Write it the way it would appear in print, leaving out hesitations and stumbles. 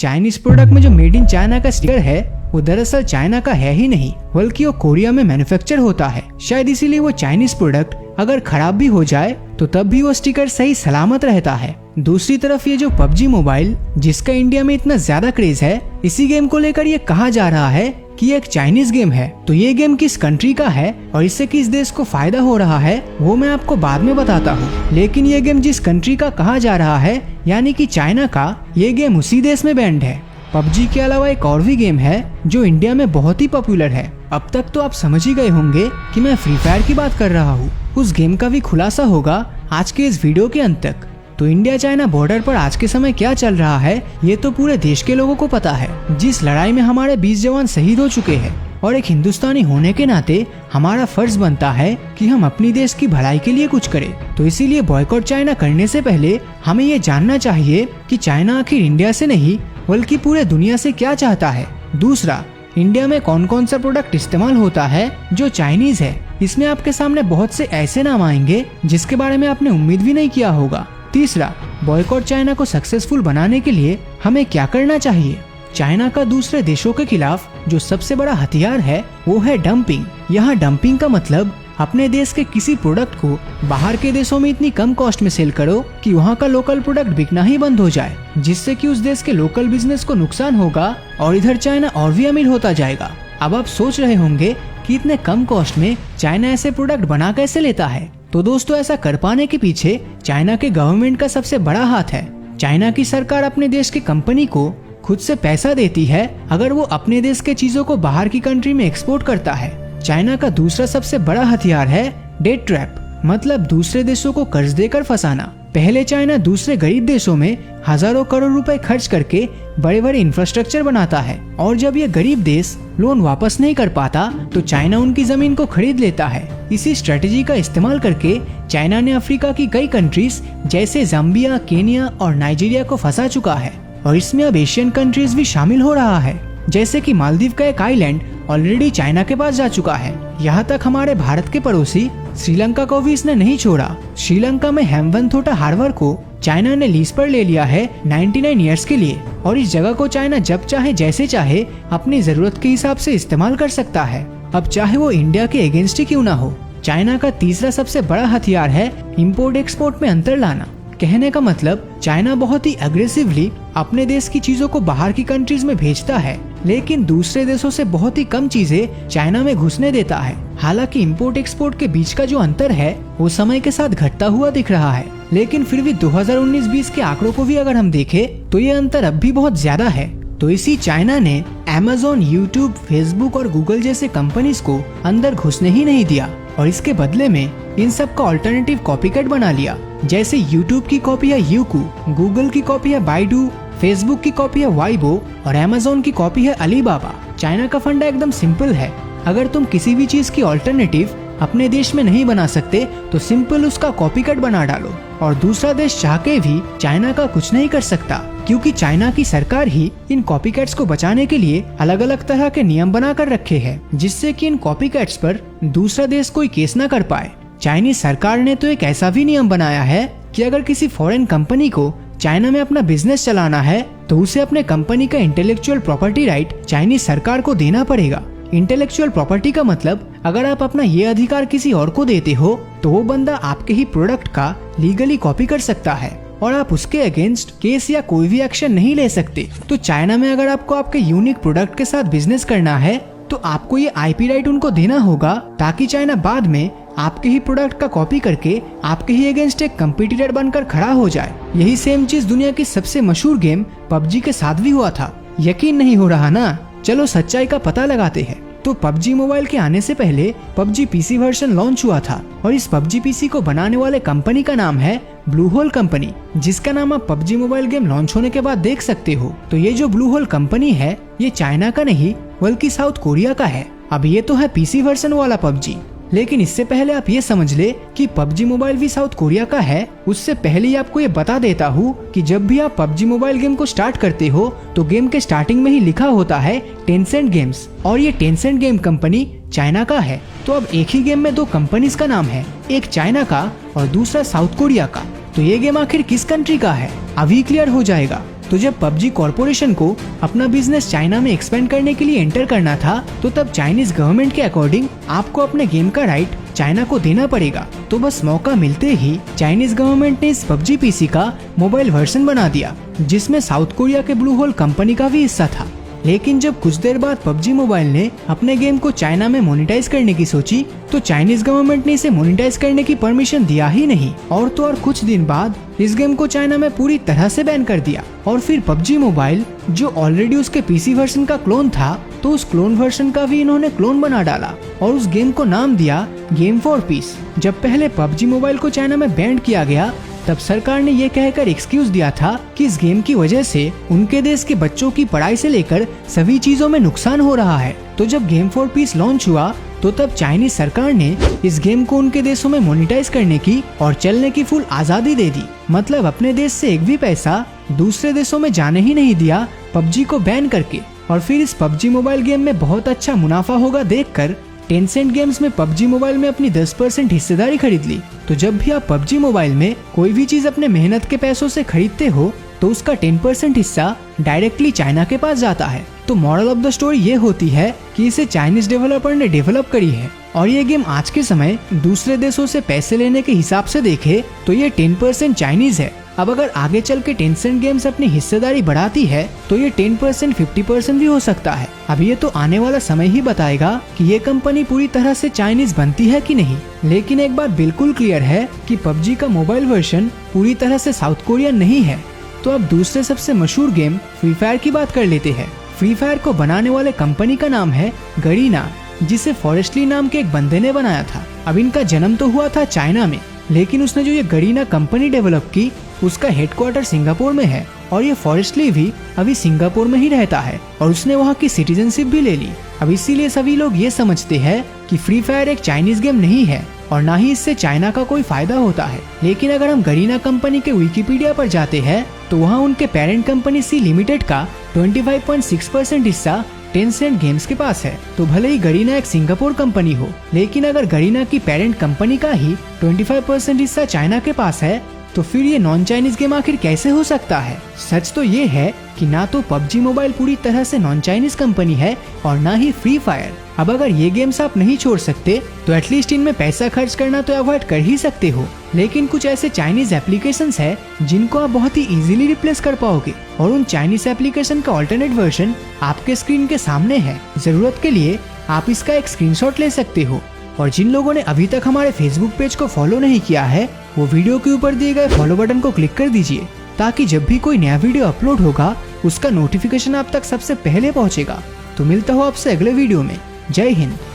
Chinese product में जो made in China का स्टिकर है वो दरअसल चाइना का है ही नहीं, बल्कि वो कोरिया में मैन्युफैक्चर होता है। शायद इसीलिए वो चाइनीज प्रोडक्ट अगर खराब भी हो जाए तो तब भी वो स्टिकर सही सलामत रहता है। दूसरी तरफ ये जो पबजी मोबाइल जिसका इंडिया में इतना ज्यादा क्रेज है, इसी गेम को लेकर ये कहा जा रहा है कि ये एक चाइनीज गेम है। तो ये गेम किस कंट्री का है और इससे किस देश को फायदा हो रहा है वो मैं आपको बाद में बताता हूँ। लेकिन ये गेम जिस कंट्री का कहा जा रहा है यानी कि चाइना का, ये गेम उसी देश में बैंड है। पबजी के अलावा एक और भी गेम है जो इंडिया में बहुत ही पॉपुलर है। अब तक तो आप समझ ही गए होंगे कि मैं फ्री फायर की बात कर रहा हूँ। उस गेम का भी खुलासा होगा आज के इस वीडियो के अंत तक। तो इंडिया चाइना बॉर्डर पर आज के समय क्या चल रहा है ये तो पूरे देश के लोगों को पता है। जिस लड़ाई में हमारे 20 जवान शहीद हो चुके हैं और एक हिंदुस्तानी होने के नाते हमारा फर्ज बनता है कि हम अपनी देश की भलाई के लिए कुछ करें। तो इसीलिए बॉयकॉट चाइना करने से पहले हमें ये जानना चाहिए कि चाइना आखिर इंडिया से नहीं बल्कि पूरे दुनिया से क्या चाहता है। दूसरा, इंडिया में कौन कौन सा प्रोडक्ट इस्तेमाल होता है जो चाइनीज है। इसमें आपके सामने बहुत से ऐसे नाम आएंगे जिसके बारे में आपने उम्मीद भी नहीं किया होगा। तीसरा, बॉयकॉट चाइना को सक्सेसफुल बनाने के लिए हमें क्या करना चाहिए। चाइना का दूसरे देशों के खिलाफ जो सबसे बड़ा हथियार है वो है डंपिंग। यहाँ डंपिंग का मतलब अपने देश के किसी प्रोडक्ट को बाहर के देशों में इतनी कम कॉस्ट में सेल करो कि वहाँ का लोकल प्रोडक्ट बिकना ही बंद हो जाए, जिससे कि उस देश के लोकल बिजनेस को नुकसान होगा और इधर चाइना और भी अमीर होता जाएगा। अब आप सोच रहे होंगे कि इतने कम कॉस्ट में चाइना ऐसे प्रोडक्ट बना कैसे लेता है। तो दोस्तों, ऐसा कर पाने के पीछे चाइना के गवर्नमेंट का सबसे बड़ा हाथ है। चाइना की सरकार अपने देश की कंपनी को खुद से पैसा देती है अगर वो अपने देश के चीजों को बाहर की कंट्री में एक्सपोर्ट करता है। चाइना का दूसरा सबसे बड़ा हथियार है डेट ट्रैप, मतलब दूसरे देशों को कर्ज देकर फंसाना। पहले चाइना दूसरे गरीब देशों में हजारों करोड़ रुपए खर्च करके बड़े बड़े इंफ्रास्ट्रक्चर बनाता है और जब ये गरीब देश लोन वापस नहीं कर पाता तो चाइना उनकी जमीन को खरीद लेता है। इसी स्ट्रेटेजी का इस्तेमाल करके चाइना ने अफ्रीका की कई कंट्रीज जैसे जाम्बिया, केनिया और नाइजीरिया को फंसा चुका है और इसमें अब एशियन कंट्रीज भी शामिल हो रहा है। जैसे कि मालदीव का एक आइलैंड ऑलरेडी चाइना के पास जा चुका है। यहाँ तक हमारे भारत के पड़ोसी श्रीलंका को भी इसने नहीं छोड़ा। श्रीलंका में हेम्बनथोटा हार्बर को चाइना ने लीज पर ले लिया है 99 इयर्स के लिए और इस जगह को चाइना जब चाहे जैसे चाहे अपनी जरूरत के हिसाब से इस्तेमाल कर सकता है, अब चाहे वो इंडिया के अगेंस्ट ही क्यों ना हो। चाइना का तीसरा सबसे बड़ा हथियार है इम्पोर्ट एक्सपोर्ट में अंतर लाना। कहने का मतलब चाइना बहुत ही अग्रेसिवली अपने देश की चीजों को बाहर की कंट्रीज में भेजता है, लेकिन दूसरे देशों से बहुत ही कम चीजें चाइना में घुसने देता है। हालांकि इंपोर्ट एक्सपोर्ट के बीच का जो अंतर है वो समय के साथ घटता हुआ दिख रहा है, लेकिन फिर भी 2019-20 के आंकड़ों को भी अगर हम देखें तो ये अंतर अब भी बहुत ज्यादा है। तो इसी चाइना ने Amazon, यूट्यूब, फेसबुक और गूगल जैसे कंपनीज को अंदर घुसने ही नहीं दिया और इसके बदले में इन सब का ऑल्टरनेटिव कॉपीकैट बना लिया। जैसे यूट्यूब की कॉपी है यूकू, गूगल की कॉपी है बाइडू, फेसबुक की कॉपी है वाइबो और Amazon की कॉपी है अलीबाबा। चाइना का फंडा एकदम सिंपल है, अगर तुम किसी भी चीज की ऑल्टरनेटिव अपने देश में नहीं बना सकते तो सिंपल उसका कॉपीकैट बना डालो और दूसरा देश चाह के भी चाइना का कुछ नहीं कर सकता, क्योंकि चाइना की सरकार ही इन कॉपीकैट्स को बचाने के लिए अलग अलग तरह के नियम बना कर रखे हैं, जिससे कि इन कॉपीकैट्स पर दूसरा देश कोई केस न कर पाए। चाइनीज सरकार ने तो एक ऐसा भी नियम बनाया है कि अगर किसी फॉरेन कंपनी को चाइना में अपना बिजनेस चलाना है तो उसे अपने कंपनी का इंटेलेक्चुअल प्रॉपर्टी राइट चाइनीज सरकार को देना पड़ेगा। इंटेलेक्चुअल प्रॉपर्टी का मतलब अगर आप अपना ये अधिकार किसी और को देते हो तो वो बंदा आपके ही प्रोडक्ट का लीगली कॉपी कर सकता है और आप उसके अगेंस्ट केस या कोई भी एक्शन नहीं ले सकते। तो चाइना में अगर आपको आपके यूनिक प्रोडक्ट के साथ बिजनेस करना है तो आपको ये आईपी राइट उनको देना होगा, ताकि चाइना बाद में आपके ही प्रोडक्ट का कॉपी करके आपके ही अगेंस्ट एक कंपटीटर बनकर खड़ा हो जाए। यही सेम चीज दुनिया की सबसे मशहूर गेम पबजी के साथ भी हुआ था। यकीन नहीं हो रहा ना? चलो सच्चाई का पता लगाते हैं। तो पबजी मोबाइल के आने से पहले पबजी पीसी वर्जन लॉन्च हुआ था और इस पबजी पीसी को बनाने वाले कंपनी का नाम है ब्लू होल कंपनी, जिसका नाम आप पबजी मोबाइल गेम लॉन्च होने के बाद देख सकते हो। तो ये जो ब्लू होल कंपनी है ये चाइना का नहीं बल्कि साउथ कोरिया का है। अब ये तो है पीसी वर्जन वाला पबजी, लेकिन इससे पहले आप ये समझ ले कि पबजी मोबाइल भी साउथ कोरिया का है। उससे पहले ही आपको ये बता देता हूँ कि जब भी आप पबजी मोबाइल गेम को स्टार्ट करते हो तो गेम के स्टार्टिंग में ही लिखा होता है टेंसेंट गेम्स और ये टेंसेंट गेम कंपनी चाइना का है। तो अब एक ही गेम में दो कंपनीज का नाम है, एक चाइना का और दूसरा साउथ कोरिया का। तो ये गेम आखिर किस कंट्री का है अभी क्लियर हो जाएगा। तो जब पबजी कॉर्पोरेशन को अपना बिजनेस चाइना में एक्सपेंड करने के लिए एंटर करना था, तो तब चाइनीज गवर्नमेंट के अकॉर्डिंग आपको अपने गेम का राइट चाइना को देना पड़ेगा। तो बस मौका मिलते ही चाइनीज गवर्नमेंट ने इस पबजी पीसी का मोबाइल वर्जन बना दिया, जिसमें साउथ कोरिया के ब्लू होल कंपनी का भी हिस्सा था। लेकिन जब कुछ देर बाद पबजी मोबाइल ने अपने गेम को चाइना में मोनेटाइज करने की सोची, तो चाइनीज गवर्नमेंट ने इसे मोनेटाइज करने की परमिशन दिया ही नहीं। और तो और कुछ दिन बाद इस गेम को चाइना में पूरी तरह से बैन कर दिया। और फिर पबजी मोबाइल, जो ऑलरेडी उसके पीसी वर्जन का क्लोन था, तो उस क्लोन वर्जन का भी इन्होंने क्लोन बना डाला और उस गेम को नाम दिया गेम फॉर पीस। जब पहले पबजी मोबाइल को चाइना में बैन किया गया, तब सरकार ने ये कहकर एक्सक्यूज दिया था कि इस गेम की वजह से उनके देश के बच्चों की पढ़ाई से लेकर सभी चीजों में नुकसान हो रहा है। तो जब गेम फॉर पीस लॉन्च हुआ, तो तब चाइनीज सरकार ने इस गेम को उनके देशों में मोनेटाइज करने की और चलने की फुल आजादी दे दी। मतलब अपने देश से एक भी पैसा दूसरे देशों में जाने ही नहीं दिया पबजी को बैन करके। और फिर इस पबजी मोबाइल गेम में बहुत अच्छा मुनाफा होगा देखकर टेंसेंट गेम्स में पबजी मोबाइल में अपनी 10% हिस्सेदारी खरीद ली। तो जब भी आप पबजी मोबाइल में कोई भी चीज अपने मेहनत के पैसों से खरीदते हो, तो उसका 10% हिस्सा डायरेक्टली चाइना के पास जाता है। तो मॉरल ऑफ द स्टोरी ये होती है कि इसे चाइनीज डेवलपर ने डेवलप करी है। और ये गेम आज के समय दूसरे देशों से पैसे लेने के हिसाब से देखे तो ये 10% चाइनीज है। अब अगर आगे चल के टेंसेंट गेम्स अपनी हिस्सेदारी बढ़ाती है, तो ये 10% 50% भी हो सकता है। अब ये तो आने वाला समय ही बताएगा कि ये कंपनी पूरी तरह से चाइनीज बनती है कि नहीं। लेकिन एक बात बिल्कुल क्लियर है कि पबजी का मोबाइल वर्जन पूरी तरह से साउथ कोरियन नहीं है। तो अब दूसरे सबसे मशहूर गेम फ्री फायर की बात कर लेते हैं। फ्री फायर को बनाने वाले कंपनी का नाम है गरीना, जिसे फॉरेस्टली नाम के एक बंदे ने बनाया था। अब इनका जन्म तो हुआ था चाइना में, लेकिन उसने जो ये गरीना कंपनी डेवलप की, उसका हेडक्वार्टर सिंगापुर में है। और ये फॉरेस्टली भी अभी सिंगापुर में ही रहता है और उसने वहाँ की सिटीजनशिप भी ले ली। अब इसीलिए सभी लोग ये समझते हैं कि फ्री फायर एक चाइनीज गेम नहीं है और ना ही इससे चाइना का कोई फायदा होता है। लेकिन अगर हम गरीना कंपनी के विकिपीडिया पर जाते हैं, तो वहाँ उनके पेरेंट कंपनी सी लिमिटेड का 25.6% हिस्सा टेंसेंट गेम्स के पास है। तो भले ही गरीना एक सिंगापुर कंपनी हो, लेकिन अगर गरीना की पेरेंट कंपनी का ही 25% हिस्सा चाइना के पास है, तो फिर ये नॉन चाइनीज गेम आखिर कैसे हो सकता है। सच तो ये है कि ना तो पबजी मोबाइल पूरी तरह से नॉन चाइनीज कंपनी है और ना ही फ्री फायर। अब अगर ये गेम्स आप नहीं छोड़ सकते, तो एटलीस्ट इनमें पैसा खर्च करना तो अवॉइड कर ही सकते हो। लेकिन कुछ ऐसे चाइनीज एप्लीकेशंस है जिनको आप बहुत ही इजीली रिप्लेस कर पाओगे, और उन चाइनीज एप्लीकेशन का ऑल्टरनेट वर्जन आपके स्क्रीन के सामने है। जरूरत के लिए आप इसका एक स्क्रीनशॉट ले सकते हो। और जिन लोगों ने अभी तक हमारे फेसबुक पेज को फॉलो नहीं किया है, वो वीडियो के ऊपर दिए गए फॉलो बटन को क्लिक कर दीजिए, ताकि जब भी कोई नया वीडियो अपलोड होगा, उसका नोटिफिकेशन आप तक सबसे पहले पहुंचेगा। तो मिलता हूँ आपसे अगले वीडियो में। जय हिंद।